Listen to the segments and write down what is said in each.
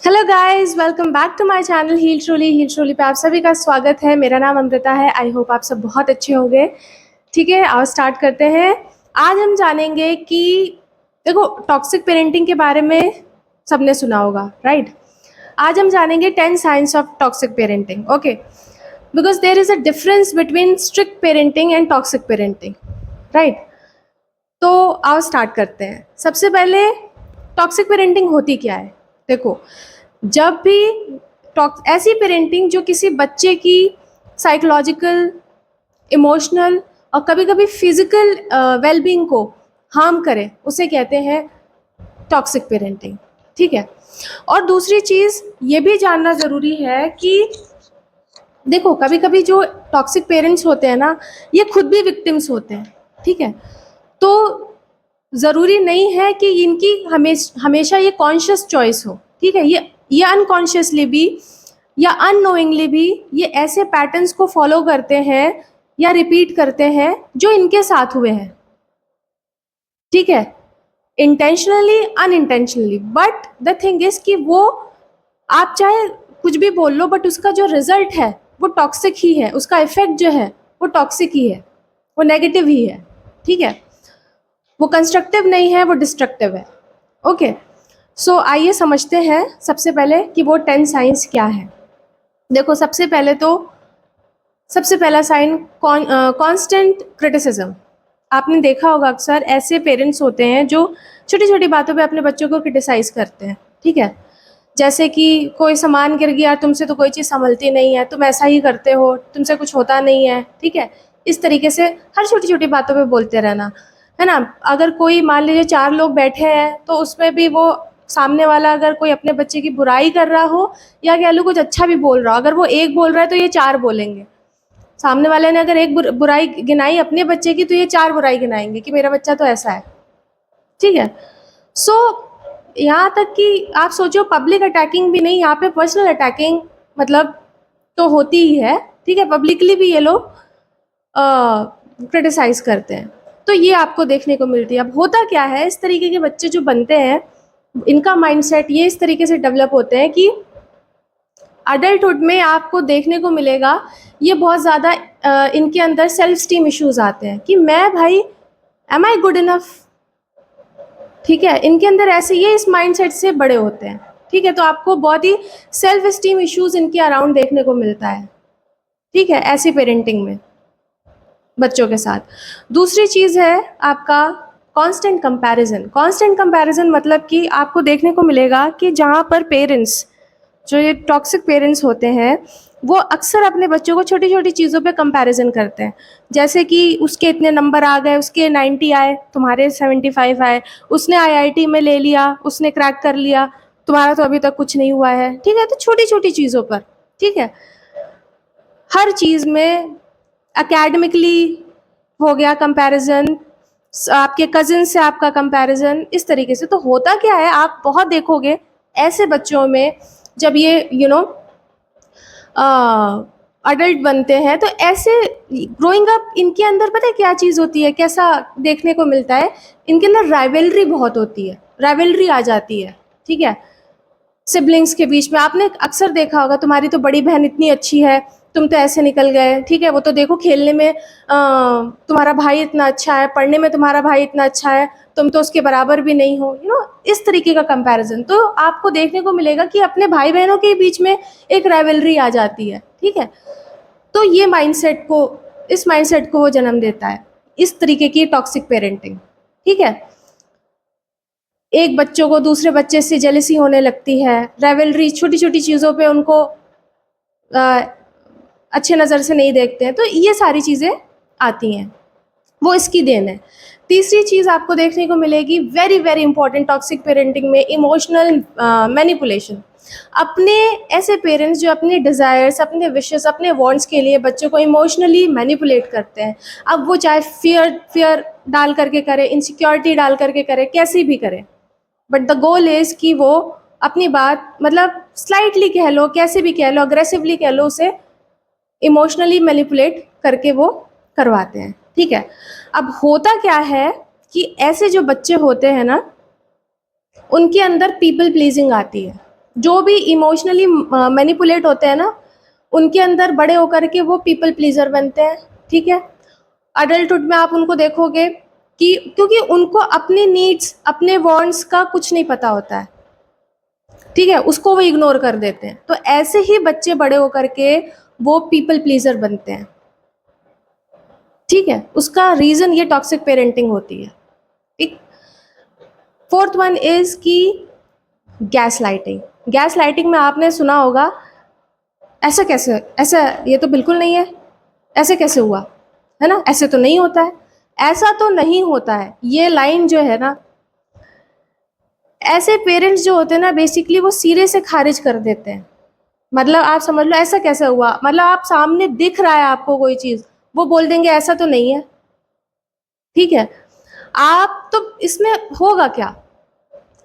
Hello guys, welcome back to my channel Heal Truly पे आप सभी का स्वागत है। मेरा नाम अमृता है। आई होप आप सब बहुत अच्छे होंगे। ठीक है, आओ स्टार्ट करते हैं। आज हम जानेंगे कि देखो, टॉक्सिक पेरेंटिंग के बारे में सबने सुना होगा, राइट। आज हम जानेंगे 10 signs of toxic parenting. Okay, because there is a difference between strict parenting and toxic parenting, right. तो आओ स्टार्ट करते हैं। सबसे पहले, टॉक्सिक पेरेंटिंग होती क्या है। देखो, जब भी ऐसी पेरेंटिंग जो किसी बच्चे की साइकोलॉजिकल, इमोशनल और कभी कभी फिजिकल वेलबींग को हार्म करे, उसे कहते हैं टॉक्सिक पेरेंटिंग। ठीक है। और दूसरी चीज़ ये भी जानना ज़रूरी है कि देखो, कभी कभी जो टॉक्सिक पेरेंट्स होते हैं ना, ये खुद भी विक्टिम्स होते हैं। ठीक है। तो ज़रूरी नहीं है कि इनकी हमेशा ये कॉन्शियस चॉइस हो। ठीक है। ये अनकॉन्शियसली भी या अननोइंगली भी ये ऐसे पैटर्न्स को फॉलो करते हैं या रिपीट करते हैं जो इनके साथ हुए हैं। ठीक है। Intentionally, unintentionally, but the thing is कि वो, आप चाहे कुछ भी बोल लो, बट उसका जो रिजल्ट है वो टॉक्सिक ही है। उसका इफेक्ट जो है वो टॉक्सिक ही है, वो नेगेटिव ही है। ठीक है। वो कंस्ट्रक्टिव नहीं है, वो डिस्ट्रक्टिव है। ओके। सो आइए समझते हैं सबसे पहले कि वो 10 साइंस क्या है। देखो, सबसे पहला साइन कांस्टेंट क्रिटिसिज्म। आपने देखा होगा अक्सर ऐसे पेरेंट्स होते हैं जो छोटी छोटी बातों पे अपने बच्चों को क्रिटिसाइज करते हैं। ठीक है। जैसे कि कोई सामान गिर गया, तुमसे तो कोई चीज़ संभलती नहीं है, तुम ऐसा ही करते हो, तुमसे कुछ होता नहीं है। ठीक है। इस तरीके से हर छोटी छोटी बातों पे बोलते रहना, है ना। अगर कोई, मान लीजिए 4 लोग बैठे हैं, तो उसमें भी वो सामने वाला अगर कोई अपने बच्चे की बुराई कर रहा हो या कह लो कुछ अच्छा भी बोल रहा हो, अगर वो एक बोल रहा है तो ये 4 बोलेंगे। सामने वाले ने अगर एक बुराई गिनाई अपने बच्चे की, तो ये 4 बुराई गिनाएंगे कि मेरा बच्चा तो ऐसा है। ठीक है। सो यहाँ तक कि आप सोचो, पब्लिक अटैकिंग भी नहीं, यहाँ पे पर्सनल अटैकिंग मतलब तो होती ही है। ठीक है। पब्लिकली भी ये लोग क्रिटिसाइज करते हैं। तो ये आपको देखने को मिलती है। अब होता क्या है, इस तरीके के बच्चे जो बनते हैं, इनका माइंडसेट ये इस तरीके से डेवलप होते हैं कि अडल्टहुड में आपको देखने को मिलेगा ये बहुत ज़्यादा इनके अंदर सेल्फ स्टीम इश्यूज आते हैं कि मैं भाई, एम आई गुड इनफ। ठीक है। इनके अंदर ऐसे, ये इस माइंडसेट से बड़े होते हैं। ठीक है। तो आपको बहुत ही सेल्फ स्टीम इश्यूज इनके अराउंड देखने को मिलता है। ठीक है, ऐसी पेरेंटिंग में बच्चों के साथ। दूसरी चीज़ है आपका कांस्टेंट कंपैरिजन। कांस्टेंट कंपैरिजन मतलब कि आपको देखने को मिलेगा कि जहाँ पर पेरेंट्स, जो ये टॉक्सिक पेरेंट्स होते हैं, वो अक्सर अपने बच्चों को छोटी छोटी चीज़ों पे कंपैरिजन करते हैं। जैसे कि उसके इतने नंबर आ गए, उसके 90 आए, तुम्हारे 75 आए, उसने आईआईटी में ले लिया, उसने क्रैक कर लिया, तुम्हारा तो अभी तक कुछ नहीं हुआ है। ठीक है। तो छोटी छोटी चीज़ों पर, ठीक है, हर चीज़ में एकेडमिकली हो गया कंपैरिजन, आपके कजिन से आपका कंपैरिजन, इस तरीके से। तो होता क्या है, आप बहुत देखोगे ऐसे बच्चों में, जब ये अडल्ट बनते हैं, तो ऐसे ग्रोइंग अप इनके अंदर पता है क्या चीज़ होती है, कैसा देखने को मिलता है, इनके अंदर राइवलरी बहुत होती है, राइवलरी आ जाती है। ठीक है। सिबलिंग्स के बीच में आपने अक्सर देखा होगा, तुम्हारी तो बड़ी बहन इतनी अच्छी है, तुम तो ऐसे निकल गए। ठीक है। वो तो देखो, खेलने में तुम्हारा भाई इतना अच्छा है, पढ़ने में तुम्हारा भाई इतना अच्छा है, तुम तो उसके बराबर भी नहीं हो। इस तरीके का कंपैरिजन तो आपको देखने को मिलेगा कि अपने भाई बहनों के बीच में एक राइवलरी आ जाती है। ठीक है। तो ये माइंडसेट को, इस माइंडसेट को वो जन्म देता है, इस तरीके की टॉक्सिक पेरेंटिंग। ठीक है। एक बच्चों को दूसरे बच्चे से जेलसी होने लगती है, राइवलरी, छोटी छोटी चीज़ों पे उनको अच्छे नज़र से नहीं देखते हैं। तो ये सारी चीज़ें आती हैं, वो इसकी देन है। तीसरी चीज़ आपको देखने को मिलेगी, very very important toxic parenting में, इमोशनल मैनिपुलेशन। अपने ऐसे पेरेंट्स जो अपने डिज़ायर्स, अपने विशेस, अपने वांट्स के लिए बच्चों को इमोशनली मैनिपुलेट करते हैं। अब वो चाहे फियर डाल करके करे, इनसिक्योरिटी डाल करके करे, कैसी भी करे, बट द गोल इज़ कि वो अपनी बात, मतलब स्लाइटली कह लो, कैसे भी कह लो, अग्रेसिवली कह लो, उसे इमोशनली मैनिपुलेट करके वो करवाते हैं। ठीक है। अब होता क्या है कि ऐसे जो बच्चे होते हैं ना, उनके अंदर पीपल प्लीजिंग आती है। जो भी इमोशनली मैनिपुलेट होते हैं ना, उनके अंदर बड़े होकर के वो पीपल प्लीजर बनते हैं, ठीक है। अडल्टहुड में आप उनको देखोगे कि क्योंकि उनको अपने नीड्स, अपने वांट्स का कुछ नहीं पता होता है, ठीक है, उसको वो इग्नोर कर देते हैं। तो ऐसे ही बच्चे बड़े होकर के वो पीपल प्लीजर बनते हैं, ठीक है। उसका रीज़न ये टॉक्सिक पेरेंटिंग होती है, ठीक। फोर्थ वन इज़ कि गैस लाइटिंग। गैस लाइटिंग में आपने सुना होगा, ऐसा कैसे, ऐसा ये तो बिल्कुल नहीं है, ऐसे कैसे हुआ, है ना, ऐसे तो नहीं होता है, ऐसा तो नहीं होता है। ये लाइन जो है ना, ऐसे पेरेंट्स जो होते हैं ना, बेसिकली वो सिरे से खारिज कर देते हैं। मतलब आप समझ लो, ऐसा कैसे हुआ, मतलब आप सामने दिख रहा है आपको कोई चीज़, वो बोल देंगे ऐसा तो नहीं है, ठीक है। आप तो इसमें होगा क्या,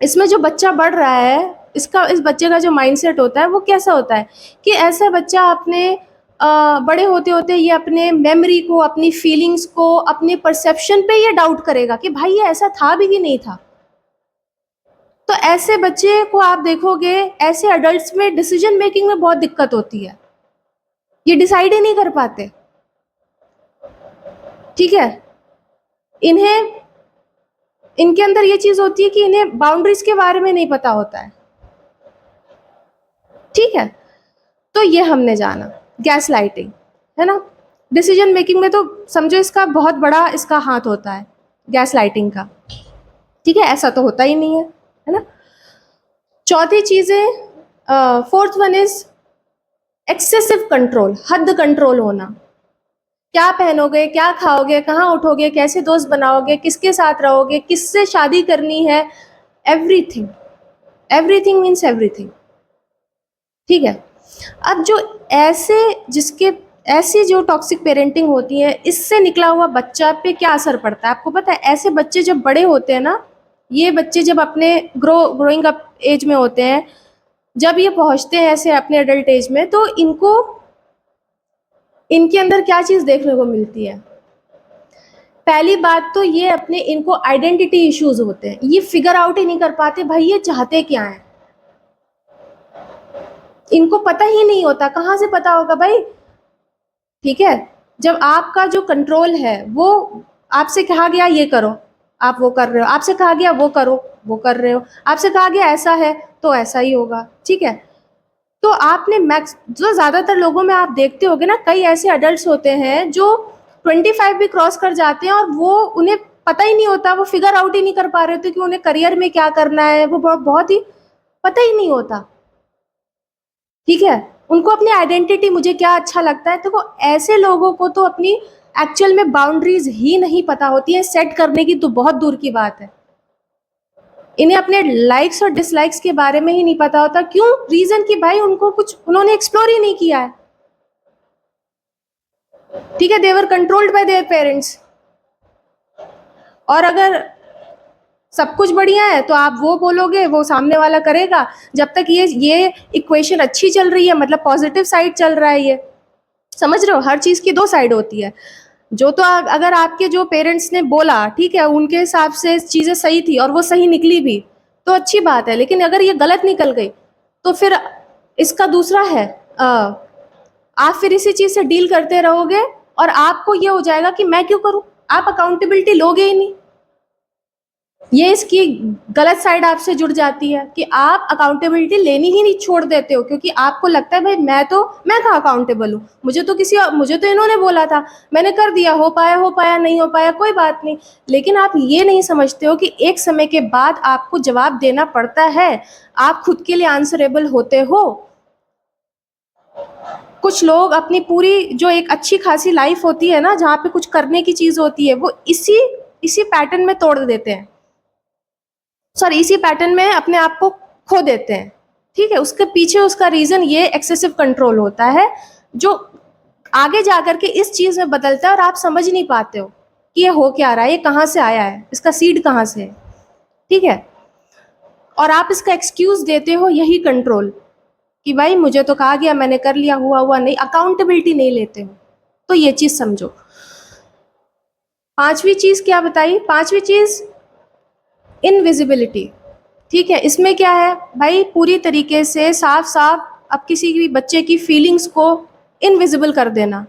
इसमें जो बच्चा बढ़ रहा है, इस बच्चे का जो माइंडसेट होता है वो कैसा होता है कि ऐसा बच्चा अपने बड़े होते होते ये अपने मेमोरी को, अपनी फीलिंग्स को, अपने परसेप्शन पे ये डाउट करेगा कि भाई ये ऐसा था भी कि नहीं था। तो ऐसे बच्चे को आप देखोगे, ऐसे अडल्ट्स में डिसीजन मेकिंग में बहुत दिक्कत होती है, ये डिसाइड ही नहीं कर पाते, ठीक है। इन्हें, इनके अंदर ये चीज़ होती है कि इन्हें बाउंड्रीज के बारे में नहीं पता होता है, ठीक है। तो ये हमने जाना गैस लाइटिंग, है ना। डिसीजन मेकिंग में तो समझो इसका बहुत बड़ा इसका हाथ होता है, गैस लाइटिंग का, ठीक है। ऐसा तो होता ही नहीं है ना। चौथी चीज़ें, fourth one is excessive control, हद कंट्रोल होना। क्या पहनोगे, क्या खाओगे, कहाँ उठोगे, कैसे दोस्त बनाओगे, किसके साथ रहोगे, किससे शादी करनी है, एवरीथिंग, एवरीथिंग मीन्स एवरीथिंग, ठीक है। अब जो ऐसे जिसके ऐसी जो टॉक्सिक पेरेंटिंग होती है, इससे निकला हुआ बच्चा पे क्या असर पड़ता है आपको पता है। ऐसे बच्चे जब बड़े होते हैं ना, ये बच्चे जब अपने ग्रोइंग अप एज में होते हैं, जब ये पहुंचते हैं ऐसे अपने एडल्ट एज में, तो इनको, इनके अंदर क्या चीज़ देखने को मिलती है। पहली बात तो ये अपने, इनको आइडेंटिटी इश्यूज होते हैं, ये फिगर आउट ही नहीं कर पाते भाई ये चाहते क्या है, इनको पता ही नहीं होता, कहाँ से पता होगा भाई, ठीक है। जब आपका जो कंट्रोल है वो, आपसे कहा गया ये करो, आप वो कर रहे हो, आपसे कहा गया वो करो, वो कर रहे हो, आपसे कहा गया ऐसा है तो ऐसा ही होगा, ठीक है। तो आपने मैक्स, जो ज़्यादातर लोगों में आप देखते होगे ना, कई ऐसे अडल्ट होते हैं जो 25 भी क्रॉस कर जाते हैं और वो, उन्हें पता ही नहीं होता, वो फिगर आउट ही नहीं कर पा रहे होते कि उन्हें करियर में क्या करना है, वो बहुत ही पता ही नहीं होता, ठीक है। उनको अपनी आइडेंटिटी, मुझे क्या अच्छा लगता है, तो ऐसे लोगों को तो अपनी एक्चुअल में बाउंड्रीज ही नहीं पता होती है, सेट करने की तो बहुत दूर की बात है। इन्हें अपने लाइक्स और डिसलाइक्स के बारे में ही नहीं पता होता, क्यों, रीजन कि भाई उनको कुछ, उन्होंने एक्सप्लोर ही नहीं किया है, ठीक है। देवर कंट्रोल्ड बाय देयर पेरेंट्स। और अगर सब कुछ बढ़िया है तो आप वो बोलोगे, वो सामने वाला करेगा। जब तक ये इक्वेशन अच्छी चल रही है, मतलब पॉजिटिव साइड चल रहा है, ये समझ रहे हो, हर चीज़ की दो साइड होती है। जो तो अगर आपके जो पेरेंट्स ने बोला, ठीक है, उनके हिसाब से चीज़ें सही थी और वो सही निकली भी, तो अच्छी बात है। लेकिन अगर ये गलत निकल गई तो फिर इसका दूसरा है, आप फिर इसी चीज़ से डील करते रहोगे और आपको ये हो जाएगा कि मैं क्यों करूं, आप अकाउंटेबिलिटी लोगे ही नहीं। ये इसकी गलत साइड आपसे जुड़ जाती है कि आप अकाउंटेबिलिटी लेनी ही नहीं, छोड़ देते हो, क्योंकि आपको लगता है भाई मैं कहाँ अकाउंटेबल हूँ, मुझे तो मुझे तो इन्होंने बोला था, मैंने कर दिया, हो पाया नहीं हो पाया कोई बात नहीं। लेकिन आप ये नहीं समझते हो कि एक समय के बाद आपको जवाब देना पड़ता है, आप खुद के लिए आंसरेबल होते हो। कुछ लोग अपनी पूरी जो एक अच्छी खासी लाइफ होती है ना, जहाँ पे कुछ करने की चीज़ होती है, वो इसी पैटर्न में तोड़ देते हैं, सॉरी, इसी पैटर्न में अपने आप को खो देते हैं, ठीक है। उसके पीछे उसका रीज़न ये एक्सेसिव कंट्रोल होता है, जो आगे जाकर के इस चीज़ में बदलता है और आप समझ नहीं पाते हो कि ये हो क्या रहा है, ये कहाँ से आया है, इसका सीड कहाँ से है, ठीक है। और आप इसका एक्सक्यूज़ देते हो यही कंट्रोल, कि भाई मुझे तो कहा गया, मैंने कर लिया, हुआ नहीं, अकाउंटेबिलिटी नहीं लेते हो। तो ये चीज़ समझो। पांचवी चीज़ क्या बताई, पांचवी चीज़ इनविजिबिलिटी। ठीक है, इसमें क्या है भाई, पूरी तरीके से साफ साफ अब किसी भी बच्चे की फीलिंग्स को इनविजिबल कर देना।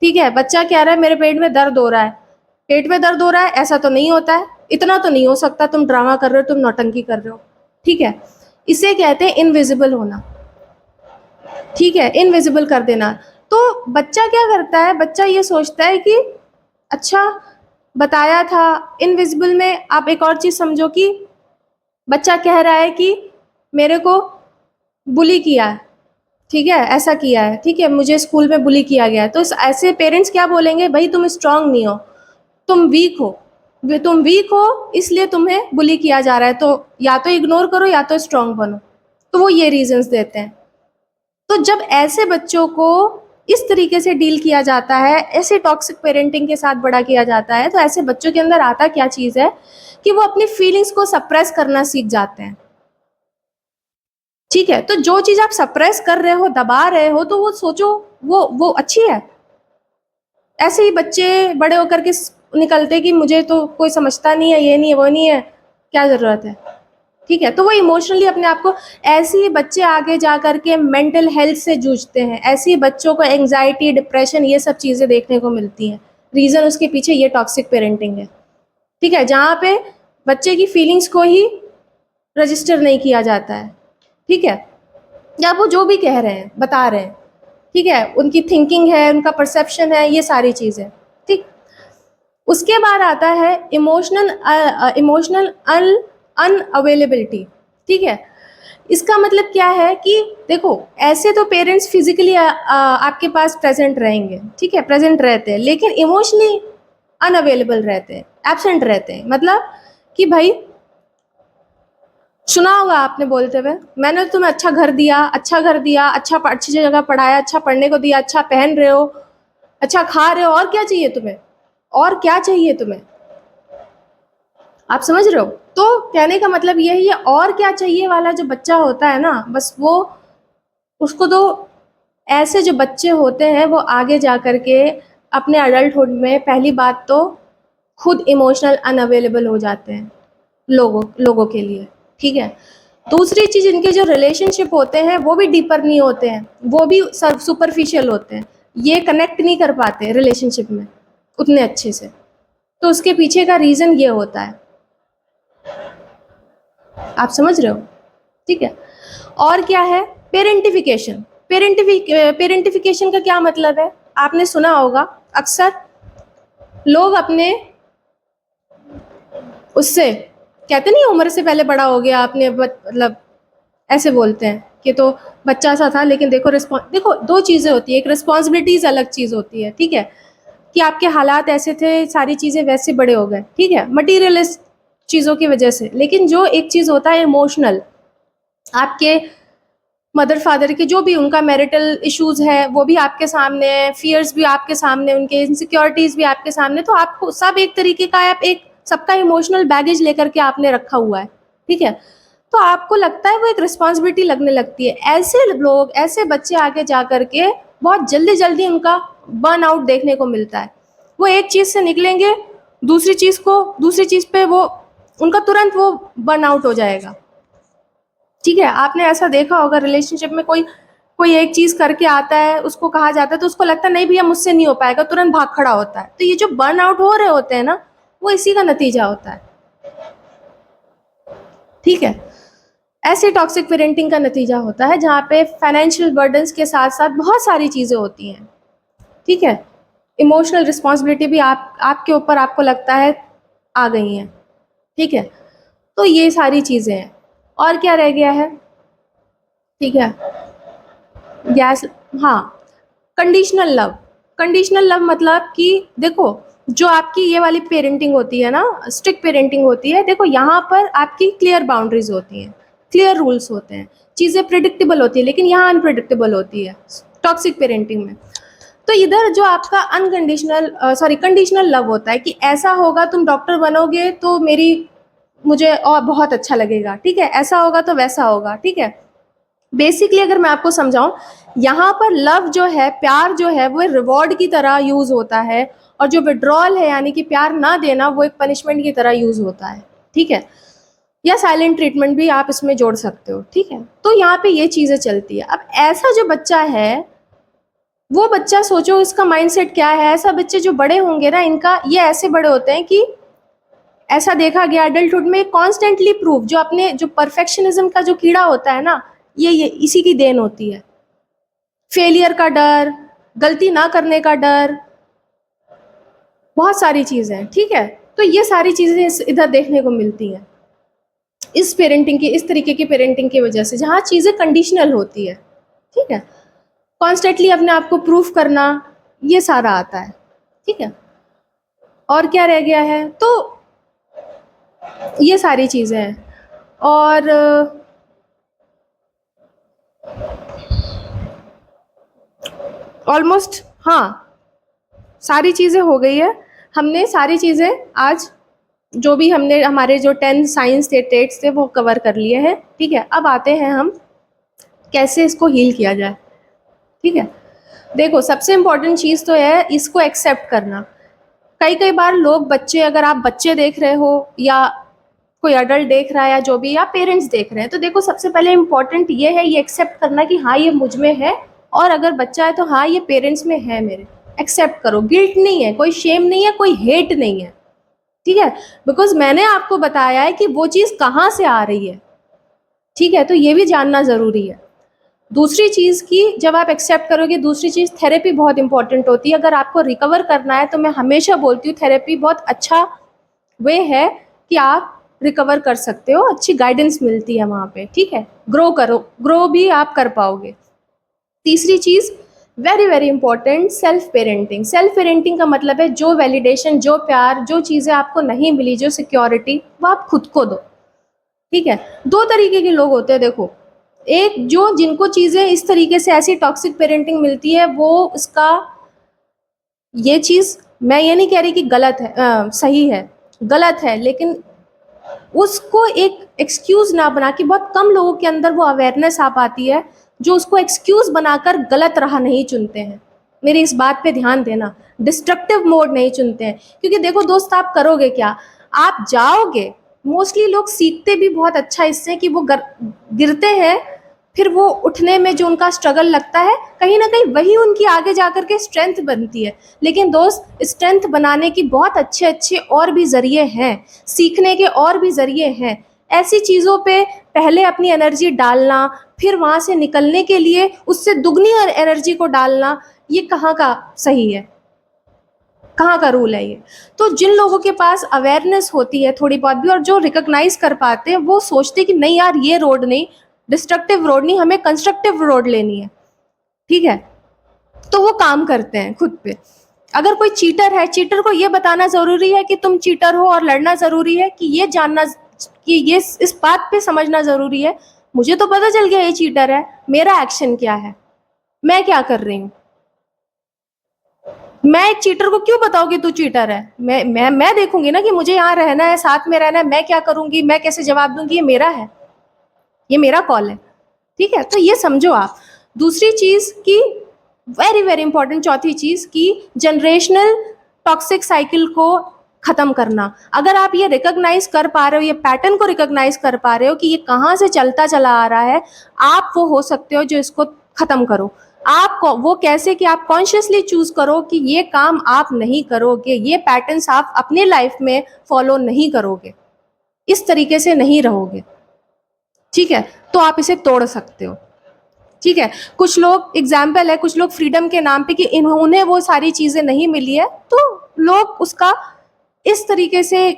ठीक है, बच्चा कह रहा है मेरे पेट में दर्द हो रहा है, पेट में दर्द हो रहा है, ऐसा तो नहीं होता है, इतना तो नहीं हो सकता, तुम ड्रामा कर रहे हो, तुम नौटंकी कर रहे हो। ठीक है, इसे कहते हैं इनविजिबल होना। ठीक है, इनविजिबल कर देना। तो बच्चा क्या करता है, बच्चा ये सोचता है कि अच्छा बताया था। इनविजिबल में आप एक और चीज़ समझो कि बच्चा कह रहा है कि मेरे को बुली किया है, ठीक है, ऐसा किया है, ठीक है, मुझे स्कूल में बुली किया गया है। तो ऐसे पेरेंट्स क्या बोलेंगे, भाई तुम स्ट्रांग नहीं हो, तुम वीक हो, तुम वीक हो इसलिए तुम्हें बुली किया जा रहा है, तो या तो इग्नोर करो या तो स्ट्रांग बनो। तो वो ये रीजंस देते हैं। तो जब ऐसे बच्चों को इस तरीके से डील किया जाता है, ऐसे टॉक्सिक पेरेंटिंग के साथ बड़ा किया जाता है, तो ऐसे बच्चों के अंदर आता क्या चीज़ है कि वो अपनी फीलिंग्स को सप्रेस करना सीख जाते हैं। ठीक है, तो जो चीज़ आप सप्रेस कर रहे हो, दबा रहे हो, तो वो सोचो वो अच्छी है। ऐसे ही बच्चे बड़े होकर के निकलते कि मुझे तो कोई समझता नहीं है, ये नहीं है, वो नहीं है, क्या ज़रूरत है। ठीक है, तो वो इमोशनली अपने आप को, ऐसे ही बच्चे आगे जा कर के मेंटल हेल्थ से जूझते हैं, ऐसे ही बच्चों को एंग्जाइटी, डिप्रेशन, ये सब चीज़ें देखने को मिलती हैं। रीज़न उसके पीछे ये टॉक्सिक पेरेंटिंग है। ठीक है, जहाँ पे बच्चे की फीलिंग्स को ही रजिस्टर नहीं किया जाता है। ठीक है, या वो जो भी कह रहे हैं, बता रहे हैं, ठीक है, उनकी थिंकिंग है, उनका परसेप्शन है, ये सारी चीज़ें। ठीक, उसके बाद आता है इमोशनल अनअवेलेबिलिटी। ठीक है, इसका मतलब क्या है कि देखो, ऐसे तो पेरेंट्स फिजिकली आपके पास प्रेजेंट रहेंगे, ठीक है, प्रेजेंट रहते हैं, लेकिन इमोशनली अनअवेलेबल रहते हैं, एब्सेंट रहते हैं। मतलब कि भाई, सुना होगा आपने बोलते हुए, मैंने तुम्हें अच्छा घर दिया, अच्छी जगह पढ़ाया, अच्छा पढ़ने को दिया, अच्छा पहन रहे हो, अच्छा खा रहे हो, और क्या चाहिए तुम्हें, और क्या चाहिए तुम्हें। आप समझ रहे हो। तो कहने का मतलब यही है, और क्या चाहिए वाला जो बच्चा होता है ना, बस वो, उसको तो, ऐसे जो बच्चे होते हैं वो आगे जा कर के अपने अडल्टहुड में पहली बात तो खुद इमोशनल अनअवेलेबल हो जाते हैं लोगों के लिए। ठीक है, दूसरी चीज़, इनके जो रिलेशनशिप होते हैं वो भी डीपर नहीं होते हैं, वो भी सुपरफिशियल होते हैं, ये कनेक्ट नहीं कर पाते रिलेशनशिप में उतने अच्छे से। तो उसके पीछे का रीज़न ये होता है। आप समझ रहे हो। ठीक है, और क्या है, पेरेंटिफिकेशन। पेरेंटिफिकेशन का क्या मतलब है, आपने सुना होगा अक्सर लोग अपने, उससे कहते नहीं, उम्र से पहले बड़ा हो गया, आपने मतलब ऐसे बोलते हैं कि तो बच्चा सा था, लेकिन देखो दो चीज़ें होती है, एक रिस्पॉन्सिबिलिटीज अलग चीज़ होती है। ठीक है, कि आपके हालात ऐसे थे, सारी चीज़ें वैसे बड़े हो गए, ठीक है, मटीरियलिस्ट चीज़ों की वजह से। लेकिन जो एक चीज़ होता है इमोशनल, आपके मदर फादर के जो भी उनका मैरिटल इश्यूज है वो भी आपके सामने है, फियर्स भी आपके सामने, उनके इनसिक्योरिटीज भी आपके सामने, तो आपको सब एक तरीके का, आप एक सबका इमोशनल बैगेज लेकर के आपने रखा हुआ है। ठीक है, तो आपको लगता है वो एक रिस्पॉन्सिबिलिटी लगने लगती है। ऐसे लोग, ऐसे बच्चे आगे जा कर के बहुत जल्दी जल्दी उनका बर्न आउट देखने को मिलता है। वो एक चीज़ से निकलेंगे, दूसरी चीज़ पे वो, उनका तुरंत वो बर्न आउट हो जाएगा। ठीक है, आपने ऐसा देखा होगा रिलेशनशिप में, कोई कोई एक चीज़ करके आता है, उसको कहा जाता है, तो उसको लगता है नहीं भैया मुझसे नहीं हो पाएगा, तुरंत भाग खड़ा होता है। तो ये जो बर्न आउट हो रहे होते हैं ना, वो इसी का नतीजा होता है। ठीक है, ऐसे टॉक्सिक पेरेंटिंग का नतीजा होता है जहाँ पे फाइनेंशियल बर्डन्स के साथ साथ बहुत सारी चीज़ें होती हैं। ठीक है, इमोशनल रिस्पॉन्सिबिलिटी भी आपके ऊपर, आपको लगता है आ गई हैं। ठीक है, तो ये सारी चीज़ें हैं। और क्या रह गया है, ठीक है, गैस, हाँ, कंडीशनल लव। कंडीशनल लव मतलब कि देखो, जो आपकी ये वाली पेरेंटिंग होती है ना, स्ट्रिक्ट पेरेंटिंग होती है, देखो यहाँ पर आपकी क्लियर बाउंड्रीज होती हैं, क्लियर रूल्स होते हैं, चीज़ें प्रिडिक्टेबल होती है, लेकिन यहाँ अनप्रिडिक्टेबल होती है टॉक्सिक पेरेंटिंग में। तो इधर जो आपका कंडीशनल लव होता है कि ऐसा होगा, तुम डॉक्टर बनोगे तो मुझे और बहुत अच्छा लगेगा, ठीक है, ऐसा होगा तो वैसा होगा। ठीक है, बेसिकली अगर मैं आपको समझाऊं, यहाँ पर लव जो है, प्यार जो है, वो रिवॉर्ड की तरह यूज होता है, और जो विड्रॉल है यानी कि प्यार ना देना, वो एक पनिशमेंट की तरह यूज होता है। ठीक है, या साइलेंट ट्रीटमेंट भी आप इसमें जोड़ सकते हो, ठीक है। तो यहाँ पे ये चीज़ें चलती है। अब ऐसा जो बच्चा है, वो बच्चा सोचो इसका माइंडसेट क्या है। ऐसा बच्चे जो बड़े होंगे ना, इनका ये ऐसे बड़े होते हैं कि ऐसा देखा गया एडल्टहुड में कॉन्स्टेंटली प्रूव, जो अपने जो परफेक्शनिज्म का जो कीड़ा होता है ना, ये इसी की देन होती है। फेलियर का डर, गलती ना करने का डर, बहुत सारी चीज़ें हैं, ठीक है। तो ये सारी चीज़ें इधर देखने को मिलती हैं इस पेरेंटिंग की, इस तरीके की पेरेंटिंग की वजह से, जहाँ चीज़ें कंडीशनल होती है, ठीक है। कॉन्स्टेंटली अपने आप को प्रूफ करना, ये सारा आता है, ठीक है। और क्या रह गया है, तो ये सारी चीज़ें हैं। और ऑलमोस्ट हाँ, सारी चीज़ें हो गई है। हमने सारी चीज़ें आज जो भी हमने हमारे जो 10 साइंस थे, ट्रेड्स थे, वो कवर कर लिए हैं, ठीक है। अब आते हैं हम कैसे इसको हील किया जाए, ठीक है। देखो, सबसे इम्पॉर्टेंट चीज़ तो है इसको एक्सेप्ट करना। कई बार लोग, बच्चे, अगर आप बच्चे देख रहे हो या कोई अडल्ट देख रहा है या जो भी, या पेरेंट्स देख रहे हैं, तो देखो सबसे पहले इम्पॉर्टेंट ये है ये एक्सेप्ट करना कि हाँ ये मुझ में है, और अगर बच्चा है तो हाँ ये पेरेंट्स में है मेरे। एक्सेप्ट करो, गिल्ट नहीं है, कोई शेम नहीं है, कोई हेट नहीं है, ठीक है। बिकॉज मैंने आपको बताया है कि वो चीज़ कहाँ से आ रही है, ठीक है। तो ये भी जानना ज़रूरी है। दूसरी चीज़ की, जब आप एक्सेप्ट करोगे, दूसरी चीज़ थेरेपी बहुत इंपॉर्टेंट होती है। अगर आपको रिकवर करना है तो मैं हमेशा बोलती हूँ थेरेपी बहुत अच्छा वे है कि आप रिकवर कर सकते हो, अच्छी गाइडेंस मिलती है वहाँ पे, ठीक है। ग्रो भी आप कर पाओगे। तीसरी चीज़, very very important, self parenting. Self parenting का मतलब है जो वैलिडेशन, जो प्यार, जो चीज़ें आपको नहीं मिली, जो सिक्योरिटी, वो आप खुद को दो, ठीक है। दो तरीके के लोग होते हैं, देखो। एक जो जिनको चीज़ें इस तरीके से ऐसी टॉक्सिक पेरेंटिंग मिलती है, वो उसका, ये चीज़ मैं ये नहीं कह रही कि गलत है, सही है, गलत है, लेकिन उसको एक एक्सक्यूज़ ना बना के, बहुत कम लोगों के अंदर वो अवेयरनेस आ पाती है जो उसको एक्सक्यूज़ बनाकर गलत राह नहीं चुनते हैं। मेरी इस बात पे ध्यान देना, डिस्ट्रक्टिव मोड नहीं चुनते हैं। क्योंकि देखो दोस्त, आप करोगे क्या, आप जाओगे, मोस्टली लोग सीखते भी बहुत अच्छा इससे कि वो गिरते हैं, फिर वो उठने में जो उनका स्ट्रगल लगता है, कहीं ना कहीं वही उनकी आगे जाकर के स्ट्रेंथ बनती है। लेकिन दोस्त, स्ट्रेंथ बनाने की बहुत अच्छे अच्छे और भी ज़रिए हैं, सीखने के और भी ज़रिए हैं। ऐसी चीज़ों पे पहले अपनी एनर्जी डालना, फिर वहाँ से निकलने के लिए उससे दुगनी एनर्जी को डालना, ये कहाँ का सही है, कहाँ का रूल है ये। तो जिन लोगों के पास अवेयरनेस होती है थोड़ी बहुत भी, और जो रिकॉग्नाइज कर पाते हैं, वो सोचते कि नहीं यार, ये रोड नहीं, डिस्ट्रक्टिव रोड नहीं, हमें कंस्ट्रक्टिव रोड लेनी है, ठीक है। तो वो काम करते हैं खुद पे। अगर कोई चीटर है, चीटर को ये बताना ज़रूरी है कि तुम चीटर हो, और लड़ना ज़रूरी है, कि ये जानना, कि ये इस बात पे समझना ज़रूरी है, मुझे तो पता चल गया ये चीटर है, मेरा एक्शन क्या है, मैं क्या कर रही हूँ। मैं एक चीटर को क्यों बताऊँ कि तू चीटर है? मैं देखूंगी ना कि मुझे यहाँ रहना है, साथ में रहना है, मैं क्या करूंगी, मैं कैसे जवाब दूंगी, ये मेरा है, ये मेरा कॉल है, ठीक है। तो ये समझो आप। दूसरी चीज़ की, वेरी वेरी इंपॉर्टेंट, चौथी चीज़ की, जनरेशनल टॉक्सिक साइकिल को ख़त्म करना। अगर आप ये रिकॉग्नाइज कर पा रहे हो, ये पैटर्न को रिकॉग्नाइज कर पा रहे हो कि ये कहाँ से चलता चला आ रहा है, आप वो हो सकते हो जो इसको ख़त्म करो। आप वो कैसे, कि आप कॉन्शियसली चूज़ करो कि ये काम आप नहीं करोगे, ये पैटर्न्स आप अपने लाइफ में फॉलो नहीं करोगे, इस तरीके से नहीं रहोगे, ठीक है। तो आप इसे तोड़ सकते हो, ठीक है। कुछ लोग, एग्जाम्पल है, कुछ लोग फ्रीडम के नाम पे, कि इन्होंने वो सारी चीज़ें नहीं मिली है, तो लोग उसका इस तरीके से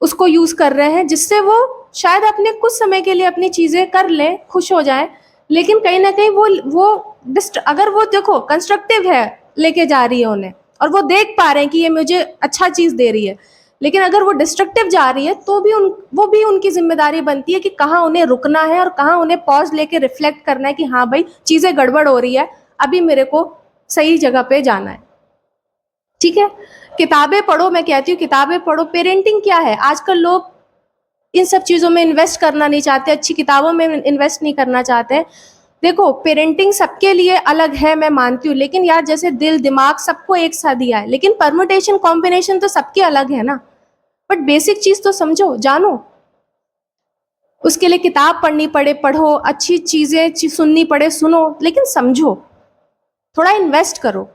उसको यूज़ कर रहे हैं, जिससे वो शायद अपने कुछ समय के लिए अपनी चीज़ें कर लें, खुश हो जाएं, लेकिन कहीं ना कहीं वो अगर वो देखो कंस्ट्रक्टिव है, लेके जा रही है उन्हें, और वो देख पा रहे हैं कि ये मुझे अच्छा चीज़ दे रही है, लेकिन अगर वो डिस्ट्रक्टिव जा रही है, तो भी वो भी उनकी जिम्मेदारी बनती है कि कहाँ उन्हें रुकना है, और कहाँ उन्हें पॉज लेके रिफ्लेक्ट करना है कि हाँ भाई, चीज़ें गड़बड़ हो रही है, अभी मेरे को सही जगह पे जाना है, ठीक है। किताबें पढ़ो, मैं कहती हूँ किताबें पढ़ो। पेरेंटिंग क्या है, आजकल लोग इन सब चीज़ों में इन्वेस्ट करना नहीं चाहते, अच्छी किताबों में इन्वेस्ट नहीं करना चाहते। देखो, पेरेंटिंग सबके लिए अलग है, मैं मानती हूँ, लेकिन यार जैसे दिल दिमाग सबको एक साथ दिया है, लेकिन परमुटेशन कॉम्बिनेशन तो सबके अलग है ना। बट बेसिक चीज़ तो समझो, जानो। उसके लिए किताब पढ़नी पड़े पढ़ो, अच्छी चीज़ें सुननी पड़े सुनो, लेकिन समझो, थोड़ा इन्वेस्ट करो,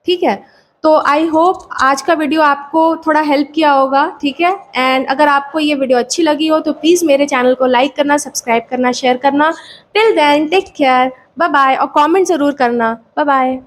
ठीक है। तो आई होप आज का वीडियो आपको थोड़ा हेल्प किया होगा, ठीक है। एंड अगर आपको ये वीडियो अच्छी लगी हो तो प्लीज़ मेरे चैनल को लाइक करना, सब्सक्राइब करना, शेयर करना। Till then take care, bye bye, और कमेंट ज़रूर करना। Bye bye.